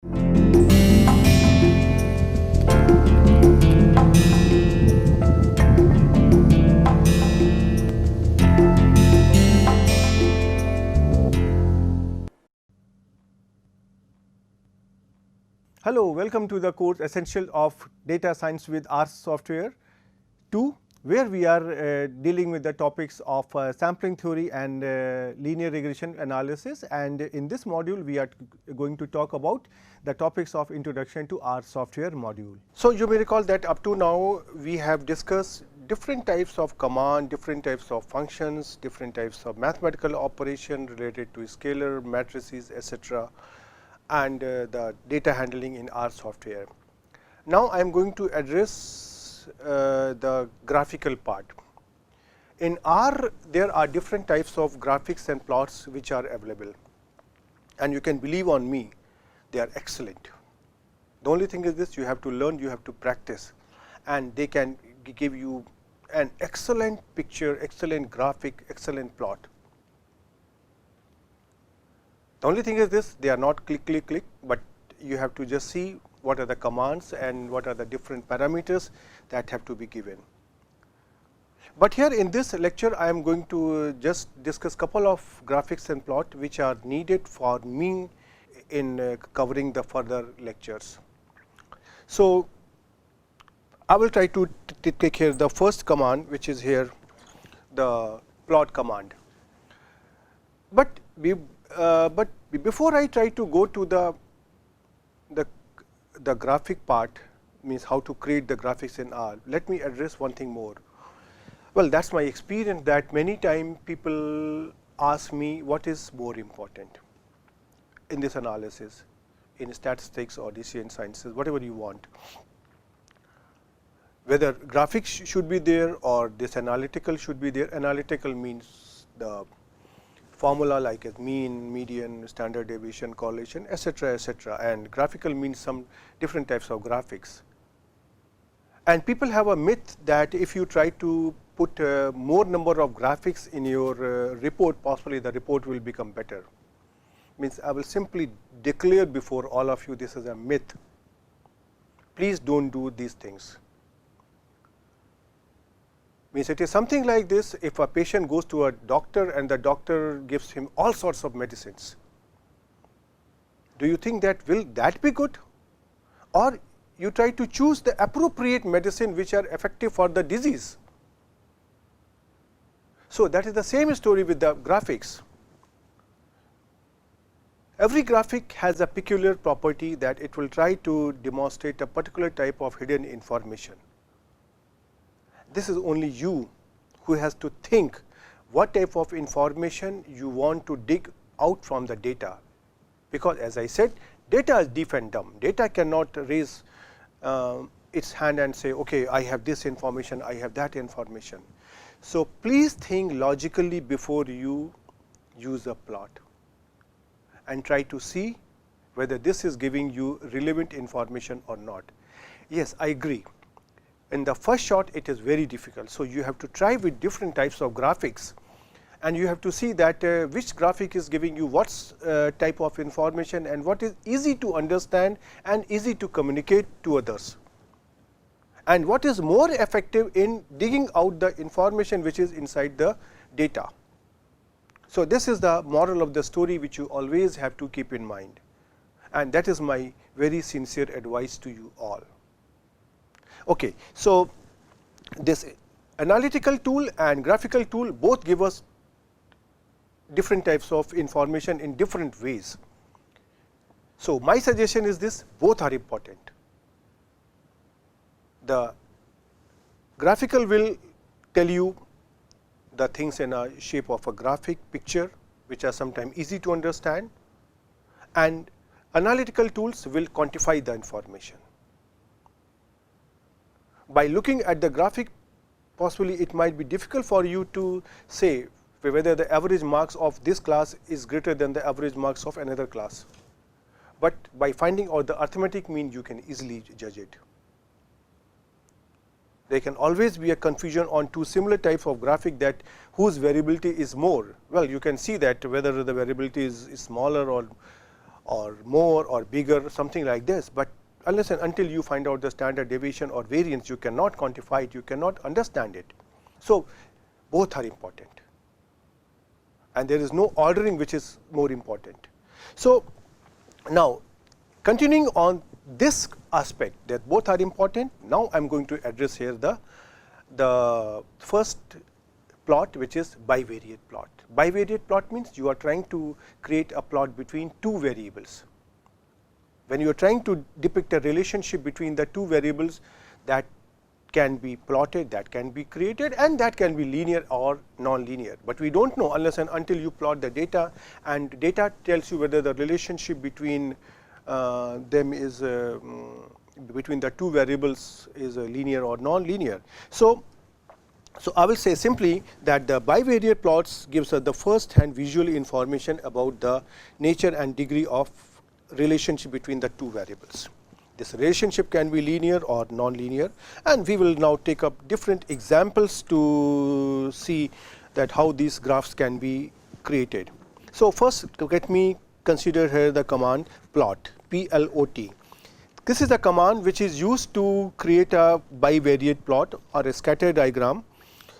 Hello, welcome to the course Essential of Data Science with R Software 2, where we are dealing with the topics of sampling theory and linear regression analysis, and in this module we are going to talk about the topics of introduction to R software module. So, you may recall that up to now we have discussed different types of command, different types of functions, different types of mathematical operation related to scalar, matrices, etc., and the data handling in R software. Now, I am going to address the graphical part. In R, there are different types of graphics and plots which are available, and you can believe on me, they are excellent. The only thing is this: you have to learn, you have to practice, and they can give you an excellent picture, excellent graphic, excellent plot. The only thing is this: they are not click, click, click, but you have to just see what are the commands and what are the different parameters that have to be given. But here in this lecture, I am going to just discuss couple of graphics and plot which are needed for me in covering the further lectures. So, I will try to take here the first command, which is here the plot command. But before I try to go to the graphic part, means how to create the graphics in R, let me address one thing more. Well, that is my experience, that many times people ask me what is more important in this analysis, in statistics or decision sciences, whatever you want. Whether graphics should be there or this analytical should be there. Analytical means the formula like as mean, median, standard deviation, correlation, etc., etc., and graphical means some different types of graphics. And people have a myth that if you try to put more number of graphics in your report, possibly the report will become better. Means I will simply declare before all of you, this is a myth. Please don't do these things. Means it is something like this: if a patient goes to a doctor and the doctor gives him all sorts of medicines, do you think that will that be good? Or you try to choose the appropriate medicine which are effective for the disease. So, that is the same story with the graphics. Every graphic has a peculiar property that it will try to demonstrate a particular type of hidden information. This is only you who has to think what type of information you want to dig out from the data, because as I said, data is deaf and dumb. Data cannot raise its hand and say, okay, I have this information, I have that information. So, please think logically before you use a plot and try to see whether this is giving you relevant information or not. Yes, I agree. In the first shot, it is very difficult. So, you have to try with different types of graphics, and you have to see that which graphic is giving you what type of information and what is easy to understand and easy to communicate to others, and what is more effective in digging out the information which is inside the data. So, this is the moral of the story which you always have to keep in mind, and that is my very sincere advice to you all. Okay, so, this analytical tool and graphical tool both give us different types of information in different ways. So, my suggestion is this: both are important. The graphical will tell you the things in a shape of a graphic picture, which are sometimes easy to understand, and analytical tools will quantify the information. By looking at the graphic, possibly it might be difficult for you to say whether the average marks of this class is greater than the average marks of another class, but by finding out the arithmetic mean, you can easily judge it. There can always be a confusion on two similar types of graphic, that whose variability is more. Well, you can see that whether the variability is smaller or more or bigger, something like this, but unless and until you find out the standard deviation or variance, you cannot quantify it, you cannot understand it. So, both are important, and there is no ordering which is more important. So, now continuing on this aspect that both are important, now I am going to address here the first plot, which is bivariate plot. Bivariate plot means you are trying to create a plot between two variables. When you are trying to depict a relationship between the two variables, that can be plotted, that can be created, and that can be linear or non-linear. But we do not know unless and until you plot the data, and data tells you whether the relationship between them is between the two variables is linear or non-linear. So, I will say simply that the bivariate plots gives us the first hand visual information about the nature and degree of relationship between the two variables. This relationship can be linear or non-linear, and we will now take up different examples to see that how these graphs can be created. So, first let me consider here the command plot, PLOT. This is the command which is used to create a bivariate plot or a scatter diagram.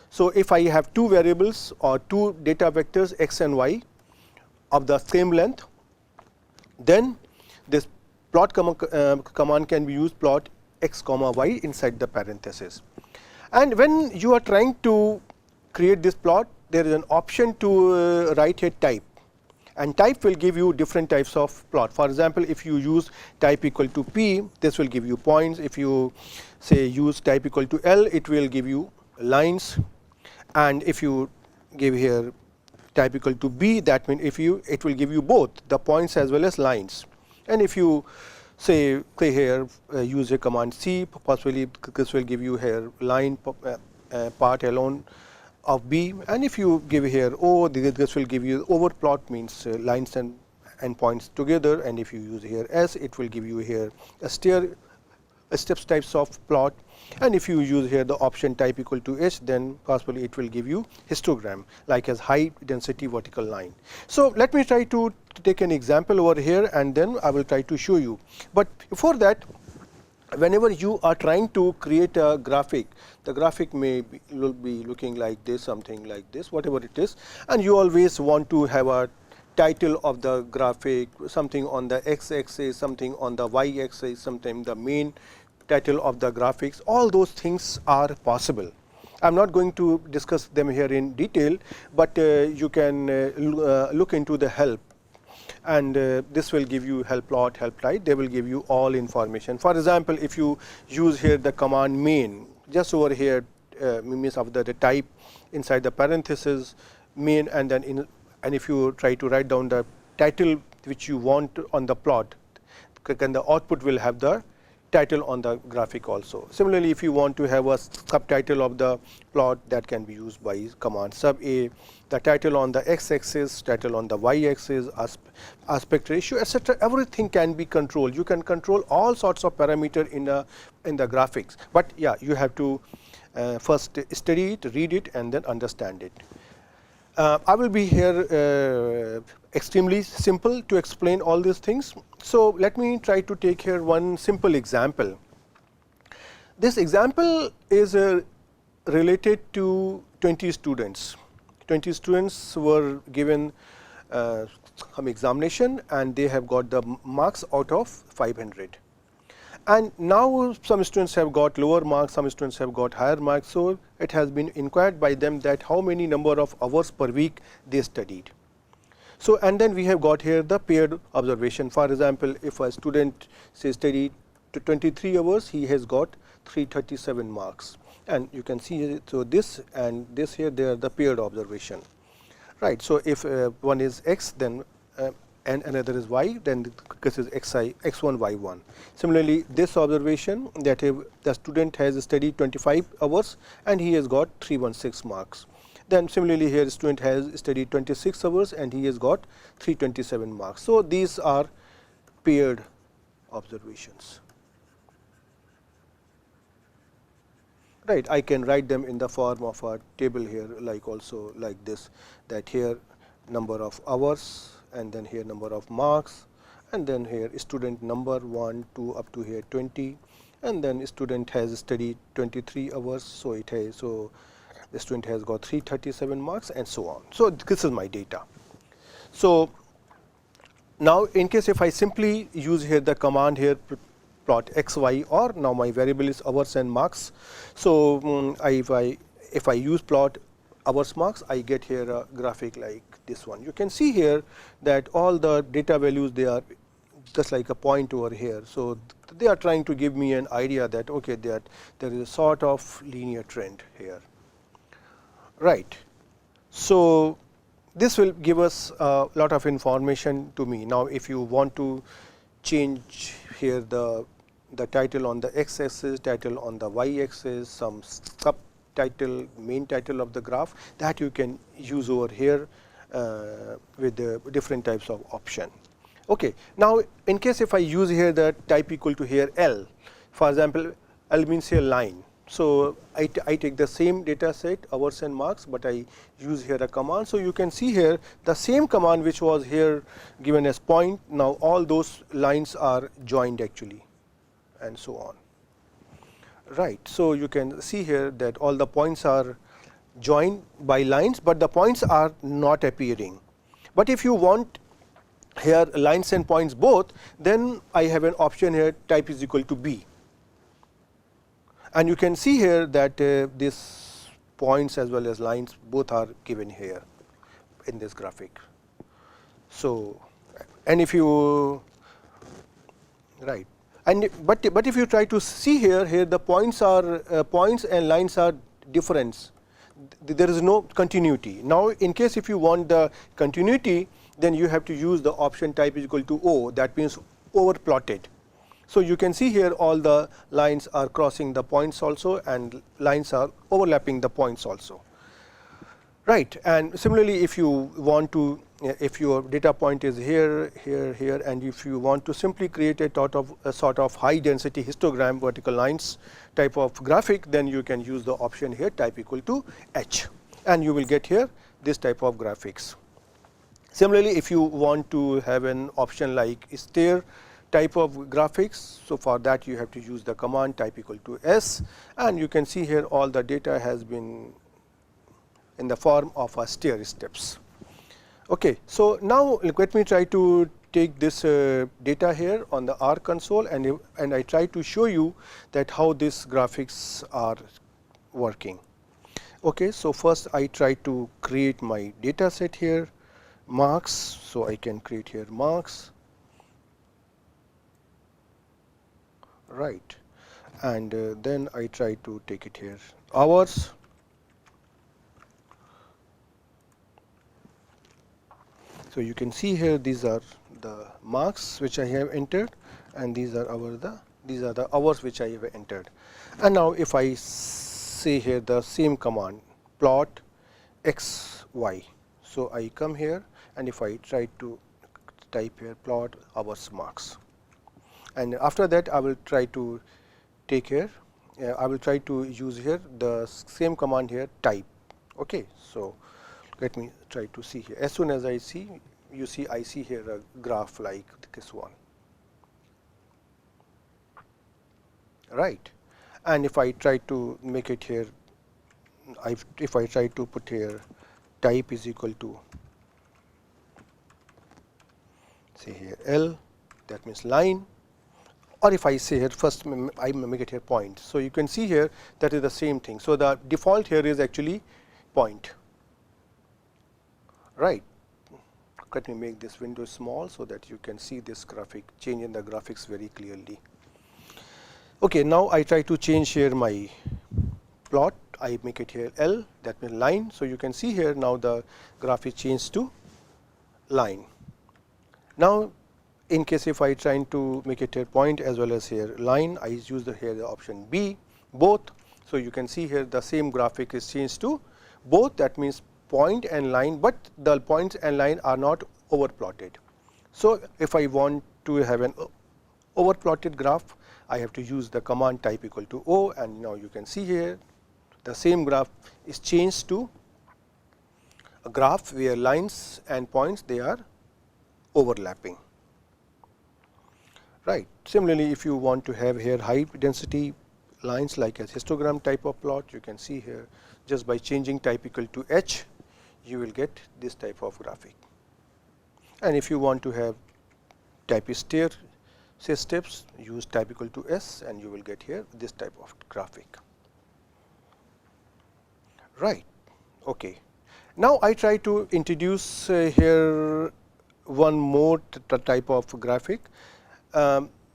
So, if I have two variables or two data vectors x and y of the same length, then this plot command can be used, plot x comma y inside the parenthesis. And when you are trying to create this plot, there is an option to write a type, and type will give you different types of plot. For example, if you use type equal to p, this will give you points. If you say use type equal to L, it will give you lines, and if you give here type equal to b, that means it will give you both the points as well as lines. And if you say here use a command C, possibly this will give you here line part alone of B, and if you give here O, this will give you over plot, means lines and points together, and if you use here S, it will give you here a steps types of plot, and if you use here the option type equal to H, then possibly it will give you histogram like as high density vertical line. So, let me try to take an example over here, and then I will try to show you. But before that, whenever you are trying to create a graphic, the graphic will be looking like this, something like this, whatever it is, and you always want to have a title of the graphic, something on the x axis, something on the y axis, sometimes the main title of the graphics. All those things are possible. I am not going to discuss them here in detail, but you can look into the help, and this will give you help plot, help light, they will give you all information. For example, if you use here the command main, just over here means of the type inside the parenthesis main, and then and if you try to write down the title which you want on the plot, then the output will have the title on the graphic also. Similarly, if you want to have a subtitle of the plot, that can be used by command sub A, the title on the x axis, title on the y axis, aspect ratio, etc. Everything can be controlled. You can control all sorts of parameter in the graphics, but yeah, you have to first study it, read it, and then understand it. I will be here extremely simple to explain all these things. So, let me try to take here one simple example. This example is related to 20 students. 20 students were given some examination, and they have got the marks out of 500. And now some students have got lower marks, some students have got higher marks. So, it has been inquired by them that how many number of hours per week they studied. So, and then we have got here the paired observation. For example, if a student say studied to 23 hours, he has got 337 marks, and you can see, so this and this here, they are the paired observation, right. So, if one is x, then and another is y, then this is xi, x1, y1. Similarly, this observation that if the student has studied 25 hours and he has got 316 marks. Then similarly, here student has studied 26 hours and he has got 327 marks. So, these are paired observations, right. I can write them in the form of a table here, like also like this, that here number of hours, and then here number of marks, and then here student number 1, 2 up to here 20, and then student has studied 23 hours. So, it has, so the student has got 337 marks and so on. So, this is my data. So, now in case if I simply use here the command here plot x, y, or now my variable is hours and marks. So, if I use plot hours marks, I get here a graphic like this one. You can see here that all the data values, they are just like a point over here. So, they are trying to give me an idea that okay, that there is a sort of linear trend here, right. So, this will give us a lot of information to me. Now, if you want to change here the title on the x axis, title on the y axis, some subtitle, main title of the graph, that you can use over here with the different types of option. Okay. Now, in case if I use here the type equal to here L, for example, L means here line. So, I take the same data set hours and marks, but I use here a command. So, you can see here the same command which was here given as point, now all those lines are joined actually and so on, right. So, you can see here that all the points are joined by lines, but the points are not appearing. But if you want here lines and points both, then I have an option here type is equal to B. And you can see here that these points as well as lines both are given here in this graphic. So, and if you right, and but if you try to see here the points are points and lines are different. There is no continuity. Now, in case if you want the continuity, then you have to use the option type is equal to O, that means over plotted. So, you can see here all the lines are crossing the points also, and lines are overlapping the points also, right. And similarly, if you want to, if your data point is here, here, here, and if you want to simply create a sort of high density histogram vertical lines type of graphic, then you can use the option here type equal to H, and you will get here this type of graphics. Similarly, if you want to have an option like stair type of graphics, so for that you have to use the command type equal to S, and you can see here all the data has been in the form of a stair steps. Okay. So, now let me try to take this data here on the R console, and I try to show you that how these graphics are working. Okay. So, first I try to create my data set here, marks. So, I can create here marks, right, and then I try to take it here hours. So, you can see here these are the marks which I have entered, and these are the hours which I have entered. And now, if I say here the same command plot x, y. So, I come here, and if I try to type here plot hours marks, and after that I will try to take here, I will try to use here the same command here type. Okay. So, let me try to see here. As soon as I see, you see I see here a graph like this one, right. And if I try to make it here, if I try to put here type is equal to say here L, that means line, or if I say here first I make it here point. So, you can see here that is the same thing. So, the default here is actually point, right. Let me make this window small, so that you can see this graphic change in the graphics very clearly. Okay. Now, I try to change here my plot, I make it here L, that means line. So, you can see here now the graphic changed to line. Now, in case if I trying to make it here point as well as here line, I use here the option B, both. So, you can see here the same graphic is changed to both, that means point and line, but the points and line are not over plotted. So, if I want to have an over plotted graph, I have to use the command type equal to O, and now you can see here the same graph is changed to a graph where lines and points they are overlapping. right. Similarly, if you want to have here high density lines like a histogram type of plot, you can see here just by changing type equal to H, you will get this type of graphic. And if you want to have type stair, say steps, use type equal to S and you will get here this type of graphic. Right. Okay. Now, I try to introduce here one more type of graphic,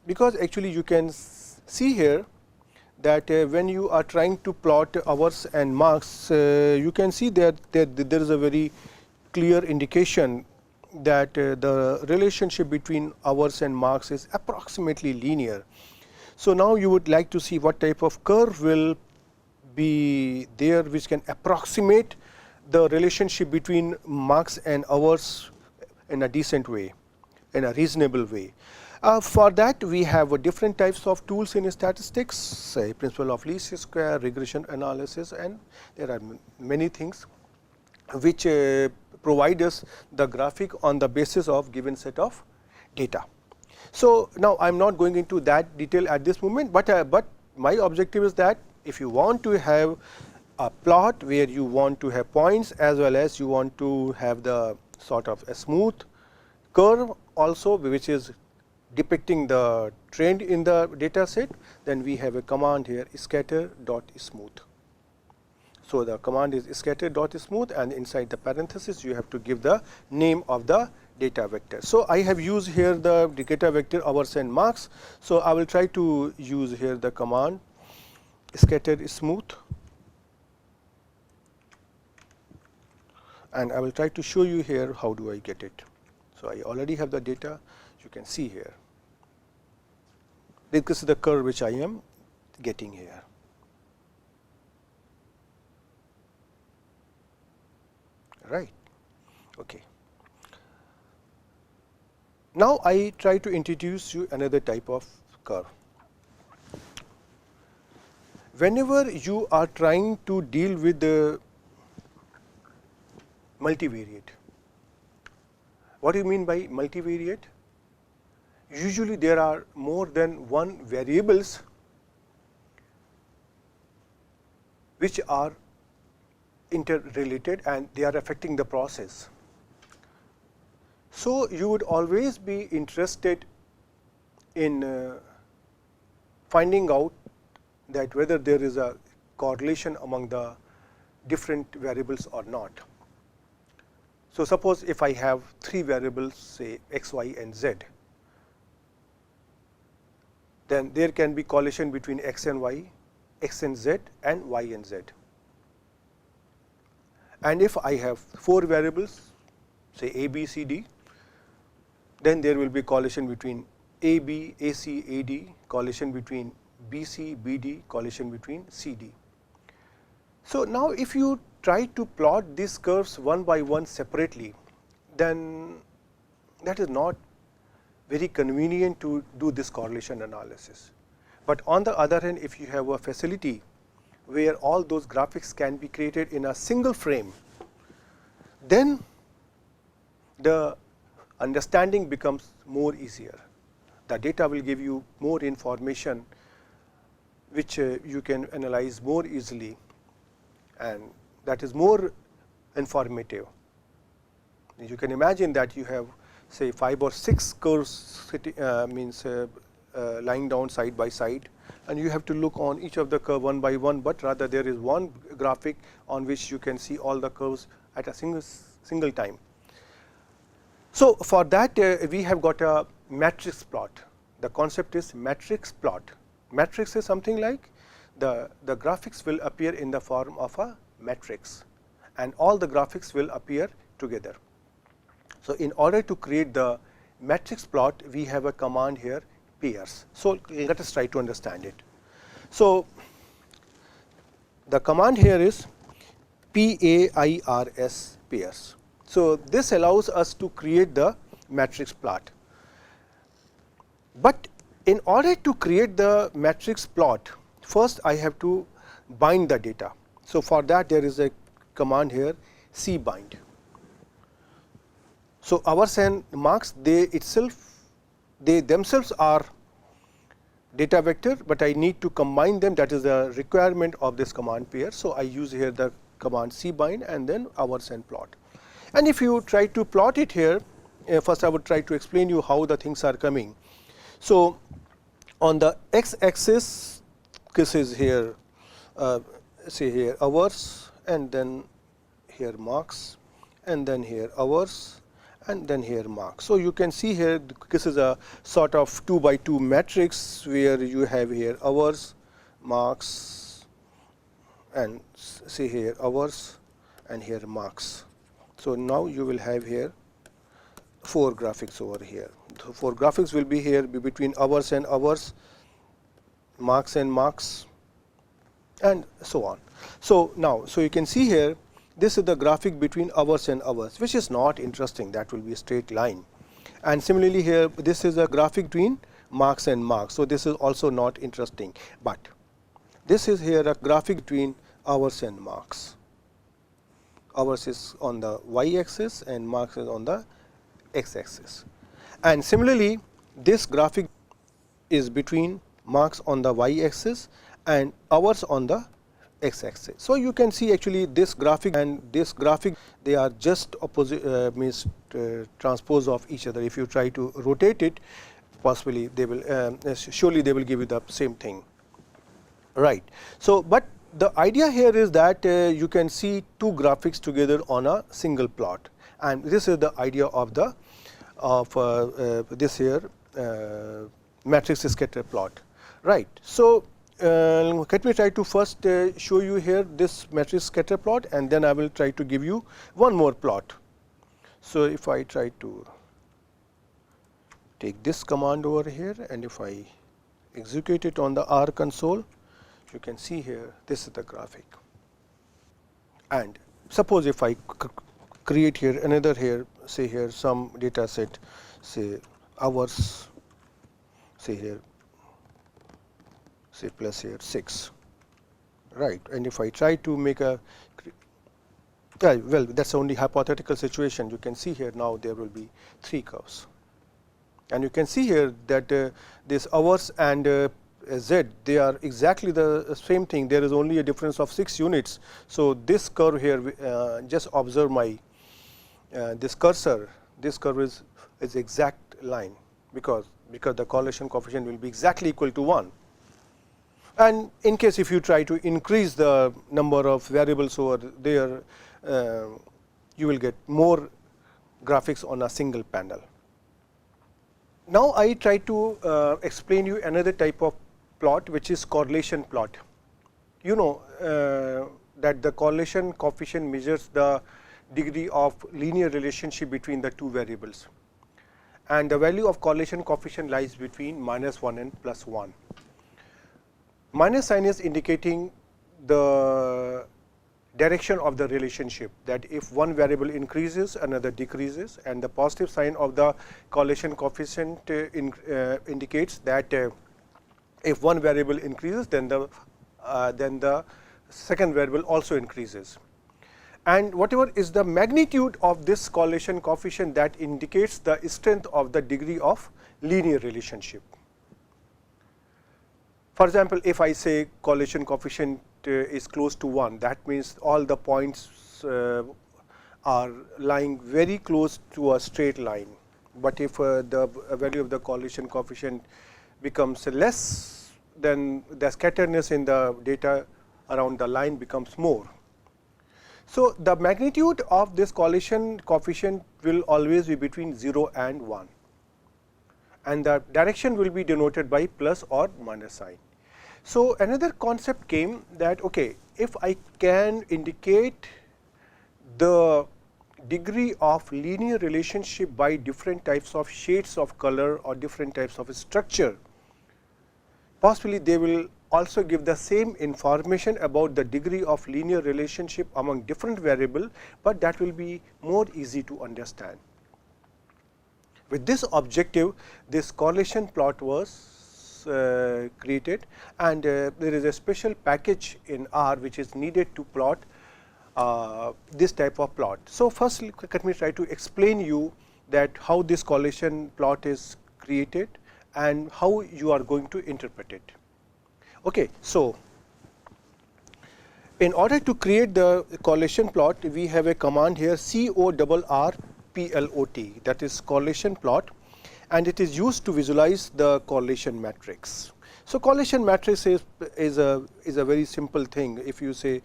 because actually you can see here that when you are trying to plot hours and marks, you can see that there is a very clear indication that the relationship between hours and marks is approximately linear. So, now you would like to see what type of curve will be there which can approximate the relationship between marks and hours in a decent way, in a reasonable way. For that, we have different types of tools in statistics, say principle of least square, regression analysis, and there are many things which provide us the graphic on the basis of given set of data. So, now I am not going into that detail at this moment, but my objective is that if you want to have a plot where you want to have points as well as you want to have the sort of a smooth curve also, which is depicting the trend in the data set, then we have a command here scatter dot smooth. So, the command is scatter dot smooth and inside the parenthesis you have to give the name of the data vector. So, I have used here the data vector hours and marks. So, I will try to use here the command scatter smooth and I will try to show you here how do I get it. So, I already have the data, you can see here. This is the curve which I am getting here. Right. Okay. Now, I try to introduce you another type of curve. Whenever you are trying to deal with the multivariate, what do you mean by multivariate? Usually there are more than one variables which are interrelated and they are affecting the process. So, you would always be interested in finding out that whether there is a correlation among the different variables or not. So, suppose if I have three variables, say x, y and z, then there can be correlation between x and y, x and z and y and z. And if I have four variables, say a, b, c, d, then there will be correlation between a, b, a, c, a, d, correlation between b, c, b, d, correlation between c, d. So, now if you try to plot these curves one by one separately, then that is not very convenient to do this correlation analysis. But on the other hand, if you have a facility where all those graphics can be created in a single frame, then the understanding becomes more easier. The data will give you more information which you can analyze more easily, and that is more informative. You can imagine that you have say 5 or 6 curves lying down side by side, and you have to look on each of the curve one by one, but rather there is one graphic on which you can see all the curves at a single time. So, for that we have got a matrix plot. The concept is matrix plot. Matrix is something like the graphics will appear in the form of a matrix and all the graphics will appear together. So, in order to create the matrix plot, we have a command here pairs. So, let us try to understand it. So, the command here is PAIRS, pairs. So, this allows us to create the matrix plot. But in order to create the matrix plot, first I have to bind the data. So, for that there is a command here cbind. So, hours and marks they themselves are data vector, but I need to combine them, that is the requirement of this command pair. So, I use here the command cbind and then hours and plot. And if you try to plot it here, first I would try to explain you how the things are coming. So, on the x axis, this is here say here hours, and then here marks, and then here hours, and then here marks. So, you can see here this is a sort of 2 by 2 matrix where you have here hours, marks, and see here hours and here marks. So, now you will have here 4 graphics over here. The 4 graphics will be here between hours and hours, marks and marks, and so on. So, now, so you can see here this is the graphic between hours and hours, which is not interesting, that will be a straight line. And similarly here this is a graphic between marks and marks. So, this is also not interesting, but this is here a graphic between hours and marks. Hours is on the y axis and marks is on the x axis. And similarly this graphic is between marks on the y axis and hours on the x axis. So, you can see actually this graphic and this graphic, they are just opposite means transpose of each other. If you try to rotate it, possibly they will surely they will give you the same thing, right. So, but the idea here is that you can see 2 graphics together on a single plot, and this is the idea of the this here matrix scatter plot, right. So, let me try to first show you here this matrix scatter plot, and then I will try to give you one more plot. So, if I try to take this command over here, and if I execute it on the R console, you can see here this is the graphic. And suppose if I create here another here, say here some data set, say hours, say here, say plus here 6, right. And if I try to make a well, that is only hypothetical situation. You can see here now there will be 3 curves, and you can see here that this hours and z, they are exactly the same thing. There is only a difference of 6 units. So, this curve here, just observe my this cursor, this curve is exact line, because the correlation coefficient will be exactly equal to 1. And in case if you try to increase the number of variables over there, you will get more graphics on a single panel. Now, I try to explain you another type of plot, which is correlation plot. You know that the correlation coefficient measures the degree of linear relationship between the 2 variables, and the value of correlation coefficient lies between -1 and +1. Minus sign is indicating the direction of the relationship, that if one variable increases, another decreases, and the positive sign of the correlation coefficient indicates that if one variable increases, then the second variable also increases. And whatever is the magnitude of this correlation coefficient, that indicates the strength of the degree of linear relationship. For example, if I say correlation coefficient is close to 1, that means all the points are lying very close to a straight line. But if the value of the correlation coefficient becomes less, then the scatteredness in the data around the line becomes more. So, the magnitude of this correlation coefficient will always be between 0 and 1, and the direction will be denoted by plus or minus sign. So, another concept came that okay, if I can indicate the degree of linear relationship by different types of shades of color or different types of structure, possibly they will also give the same information about the degree of linear relationship among different variable, but that will be more easy to understand. With this objective, this correlation plot was created, and there is a special package in R which is needed to plot this type of plot. So, first let me try to explain you that how this correlation plot is created and how you are going to interpret it. Okay, so in order to create the correlation plot, we have a command here KANPUR-NPTEL, that is correlation plot, and it is used to visualize the correlation matrix. So correlation matrix is a very simple thing. If you say,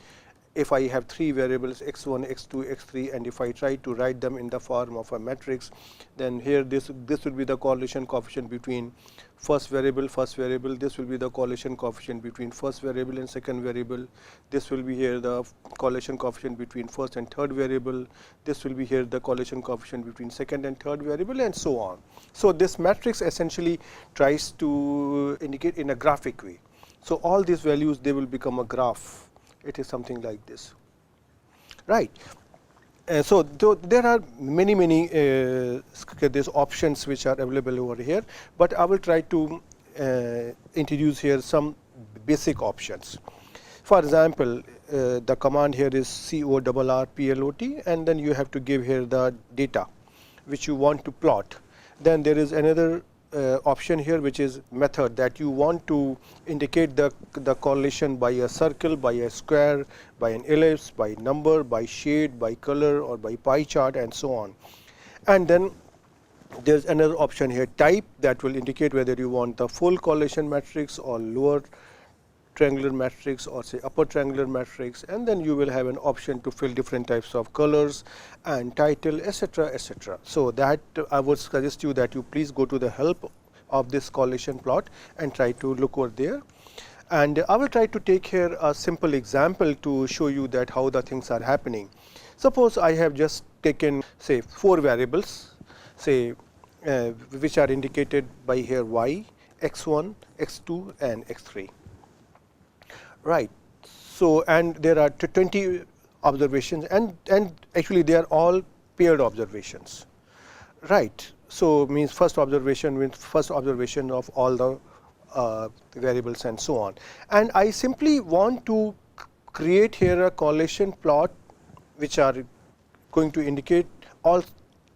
if I have three variables x1, x2, x3, and if I try to write them in the form of a matrix, then here this will be the correlation coefficient between first variable, this will be the correlation coefficient between first variable and second variable, this will be here the correlation coefficient between first and third variable, this will be here the correlation coefficient between second and third variable, and so on. So this matrix essentially tries to indicate in a graphic way. So all these values, they will become a graph. It is something like this, right? So there are many these options which are available over here, but I will try to introduce here some basic options. For example, the command here is CORR-PLOT, and then you have to give here the data which you want to plot. Then there is another option here which is method, that you want to indicate the correlation by a circle, by a square, by an ellipse, by number, by shade, by color, or by pie chart, and so on. And then there is another option here, type, that will indicate whether you want the full correlation matrix or lower triangular matrix or say upper triangular matrix, and then you will have an option to fill different types of colors and title, etc., etc. So that I would suggest you that you please go to the help of this correlation plot and try to look over there. And I will try to take here a simple example to show you that how the things are happening. Suppose I have just taken say 4 variables, say which are indicated by here y, x1, x2, and x3. Right. So and there are 20 observations, and actually they are all paired observations, right? So means first observation of all the variables and so on. And I simply want to create here a correlation plot which are going to indicate all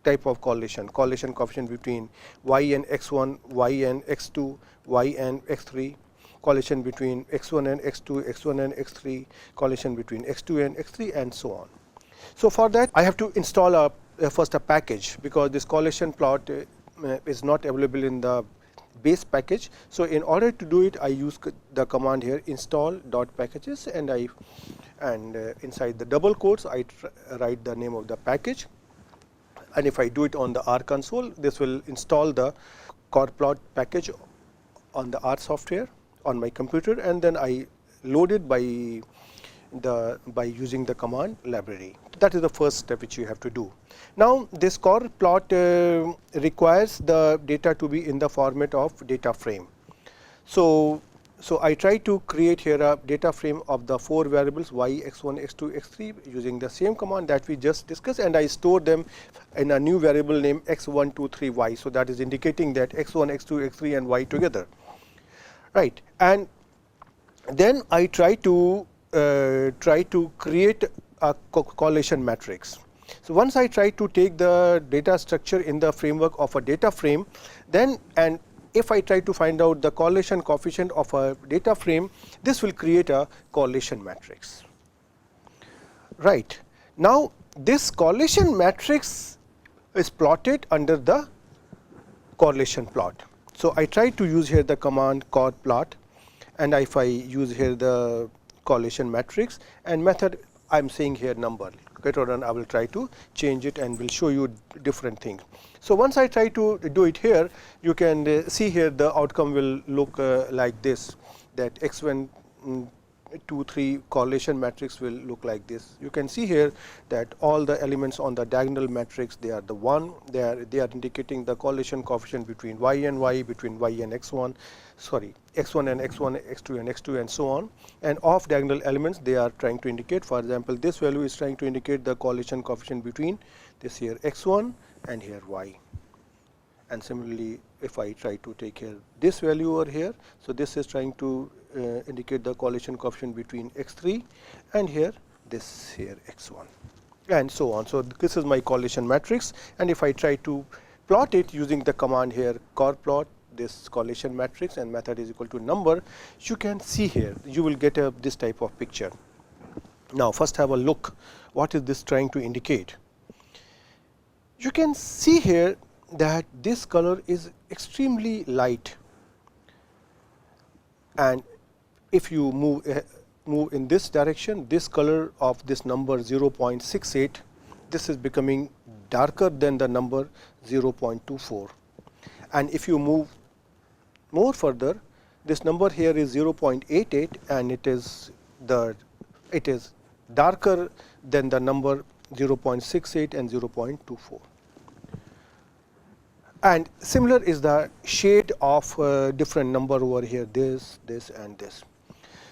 type of correlation coefficient between y and x1, y and x2, y and x3, correlation between x1 and x2, x1 and x3, correlation between x2 and x3, and so on. So for that I have to install first a package, because this correlation plot is not available in the base package. So in order to do it, I use the command here install.packages, and inside the double quotes I write the name of the package, and if I do it on the R console, this will install the corplot package on the R software on my computer, and then I load it by using the command library. That is the first step which you have to do. Now this corplot requires the data to be in the format of data frame. So I try to create here a data frame of the 4 variables y, x1, x2, x3 using the same command that we just discussed, and I store them in a new variable named x1, 2, 3, y. So that is indicating that x1, x2, x3 and y together. Right, and then I try to create a correlation matrix. So once I try to take the data structure in the framework of a data frame, then and if I try to find out the correlation coefficient of a data frame, this will create a correlation matrix. Right, now this correlation matrix is plotted under the correlation plot. So I try to use here the command corplot, and if I use here the correlation matrix, and method I am saying here number. Later on I will try to change it and will show you different things. So once I try to do it here, you can see here the outcome will look like this, that x1, 2, 3 correlation matrix will look like this. You can see here that all the elements on the diagonal matrix, they are the 1, they are indicating the correlation coefficient between y and y, between y and x1, x1 and x1, x2 and x2, and so on. And off diagonal elements, they are trying to indicate, for example, this value is trying to indicate the correlation coefficient between this here x1 and here y. And similarly, if I try to take here this value over here, so this is trying to indicate the correlation coefficient between x3 and here this here x1, and so on. So this is my correlation matrix, and if I try to plot it using the command here corplot this correlation matrix and method is equal to number, you can see here you will get this type of picture. Now, first have a look what is this trying to indicate. You can see here that this color is extremely light, and if you move in this direction, this color of this number 0.68, this is becoming darker than the number 0.24, and if you move more further, this number here is 0.88 and it is darker than the number 0.68 and 0.24. And similar is the shade of different number over here, this and this.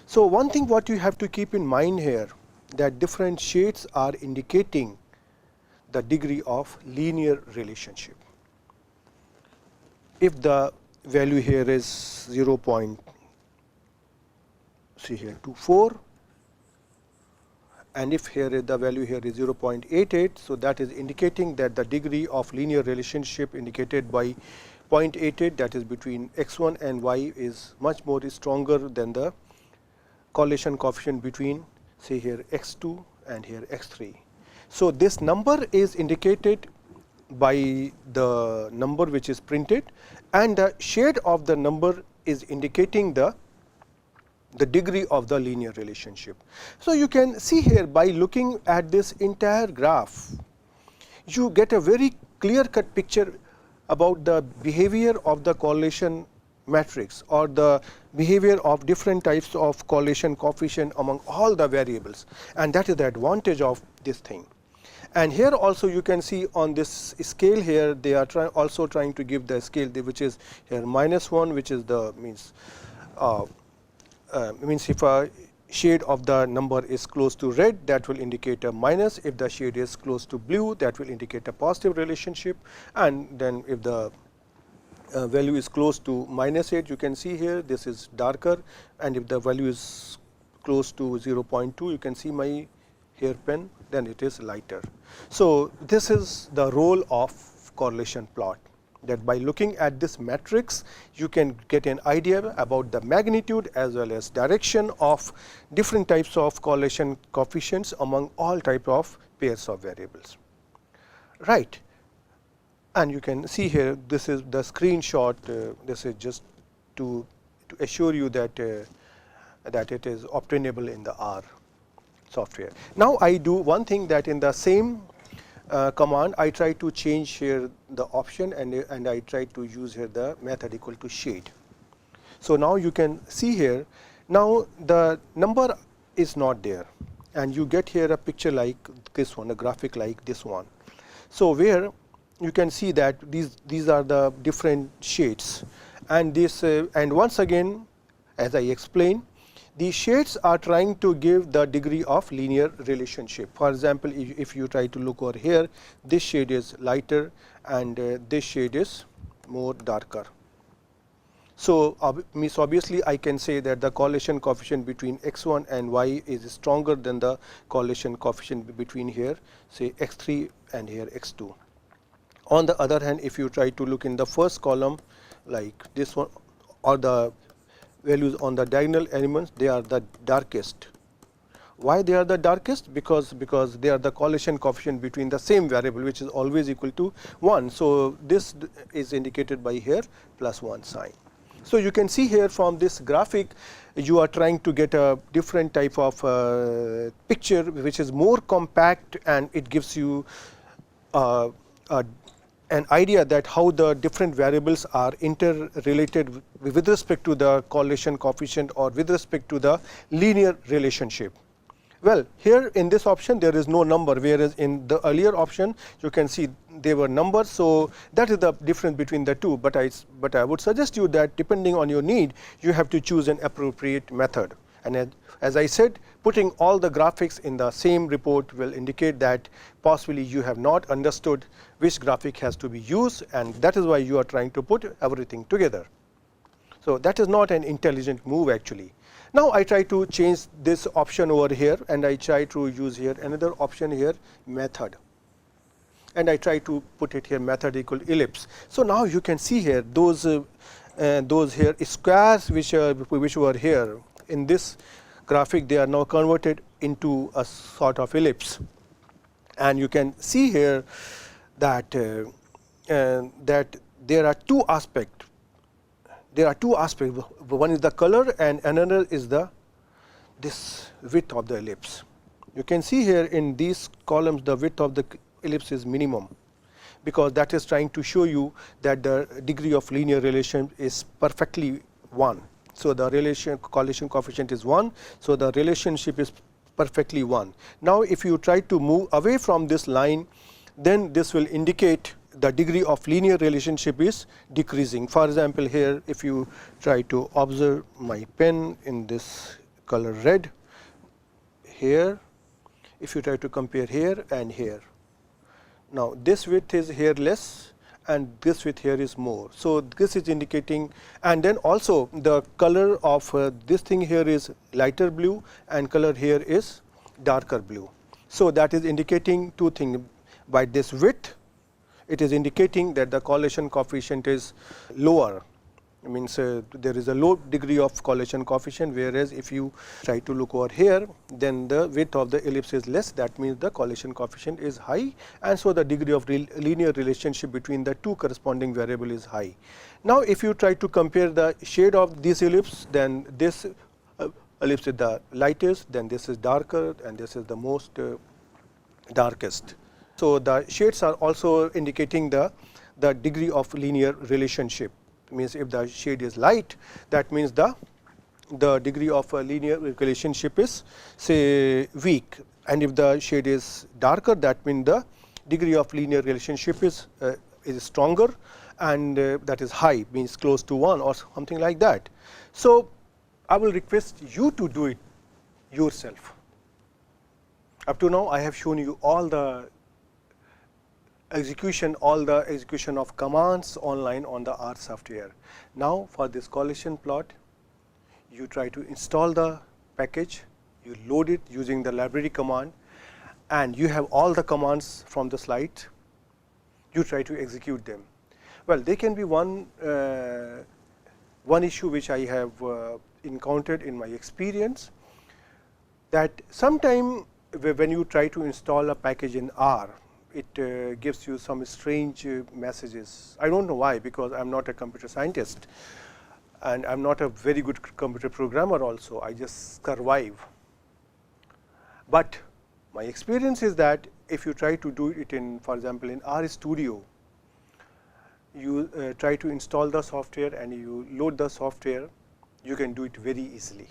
So, one thing what you have to keep in mind here, that different shades are indicating the degree of linear relationship. If the value here is 0.24 and if here is the value here is 0.88, so that is indicating that the degree of linear relationship indicated by 0.88, that is between x1 and y, is much more stronger than the correlation coefficient between, say here, x2 and here x3. So, this number is indicated by the number which is printed, and the shade of the number is indicating the degree of the linear relationship. So, you can see here by looking at this entire graph, you get a very clear cut picture about the behavior of the correlation matrix or the behavior of different types of correlation coefficient among all the variables, and that is the advantage of this thing. And here also you can see on this scale here, they are also trying to give the scale which is here -1, which is the means if a shade of the number is close to red, that will indicate a minus. If the shade is close to blue, that will indicate a positive relationship, and then if the value is close to -8, you can see here this is darker, and if the value is close to 0.2, you can see my hair pen, then it is lighter. So, this is the role of correlation plot, that by looking at this matrix you can get an idea about the magnitude as well as direction of different types of correlation coefficients among all type of pairs of variables, right. And you can see here this is the screenshot, this is just to assure you that that it is obtainable in the R software. Now, I do one thing, that in the same command I try to change here the option, and I try to use here the method equal to shade. So, now you can see here, now the number is not there, and you get here a picture like this one, a graphic like this one. So, where you can see that these are the different shades, and this and once again, as I explained, these shades are trying to give the degree of linear relationship. For example, if you try to look over here, this shade is lighter and this shade is more darker. So, means obviously I can say that the correlation coefficient between x1 and y is stronger than the correlation coefficient between here, say x3 and here x2. On the other hand, if you try to look in the first column like this one, or the values on the diagonal elements, they are the darkest. Why they are the darkest? Because they are the correlation coefficient between the same variable, which is always equal to 1. So, this is indicated by here +1 sign. So, you can see here from this graphic, you are trying to get a different type of picture which is more compact, and it gives you an idea that how the different variables are interrelated with respect to the correlation coefficient or with respect to the linear relationship. Well, here in this option there is no number, whereas in the earlier option you can see they were numbers. So, that is the difference between the two, but I would suggest you that depending on your need, you have to choose an appropriate method. And as I said, putting all the graphics in the same report will indicate that possibly you have not understood which graphic has to be used, and that is why you are trying to put everything together. So, that is not an intelligent move actually. Now, I try to change this option over here, and I try to use here another option here, method, and I try to put it here method equal ellipse. So, now you can see here those those here squares which were here in this graphic, they are now converted into a sort of ellipse. And you can see here that that there are two aspects. One is the color and another is this width of the ellipse. You can see here in these columns the width of the ellipse is minimum, because that is trying to show you that the degree of linear relation is perfectly 1. So, the correlation coefficient is 1. So, the relationship is perfectly 1. Now, if you try to move away from this line, then this will indicate the degree of linear relationship is decreasing. For example, here if you try to observe my pen in this color red, here if you try to compare here and here, now this width is here less and this width here is more. So, this is indicating, and then also the color of this thing here is lighter blue and color here is darker blue. So, that is indicating two things. By this width, it is indicating that the correlation coefficient is lower. It means there is a low degree of correlation coefficient, whereas if you try to look over here, then the width of the ellipse is less. That means the correlation coefficient is high, and so the degree of linear relationship between the two corresponding variable is high. Now, if you try to compare the shade of this ellipse, then this ellipse is the lightest, then this is darker, and this is the most darkest. So, the shades are also indicating the degree of linear relationship. Means if the shade is light, that means the degree of linear relationship is say weak, and if the shade is darker, that means the degree of linear relationship is stronger, and that is high, means close to 1 or something like that. So, I will request you to do it yourself. Up to now, I have shown you all the execution of commands online on the R software. Now, for this correlation plot, you try to install the package, you load it using the library command, and you have all the commands from the slide. You try to execute them. Well, there can be one issue which I have encountered in my experience, that sometime when you try to install a package in R, it gives you some strange messages. I don't know why, because I am not a computer scientist and I am not a very good computer programmer also. I just survive. But my experience is that if you try to do it in, for example, in R Studio, you try to install the software and you load the software, you can do it very easily.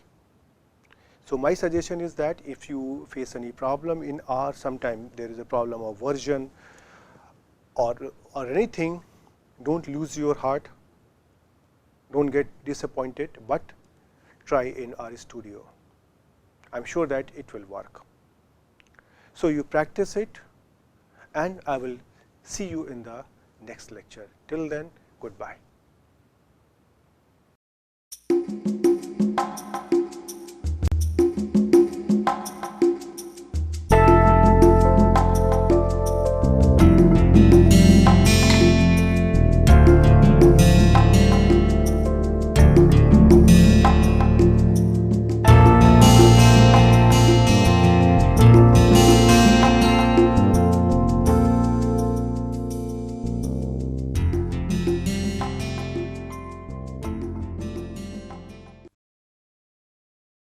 So, my suggestion is that if you face any problem in R, sometime there is a problem of version or anything, don't lose your heart, don't get disappointed, but try in R Studio. I am sure that it will work. So, you practice it, and I will see you in the next lecture. Till then, goodbye.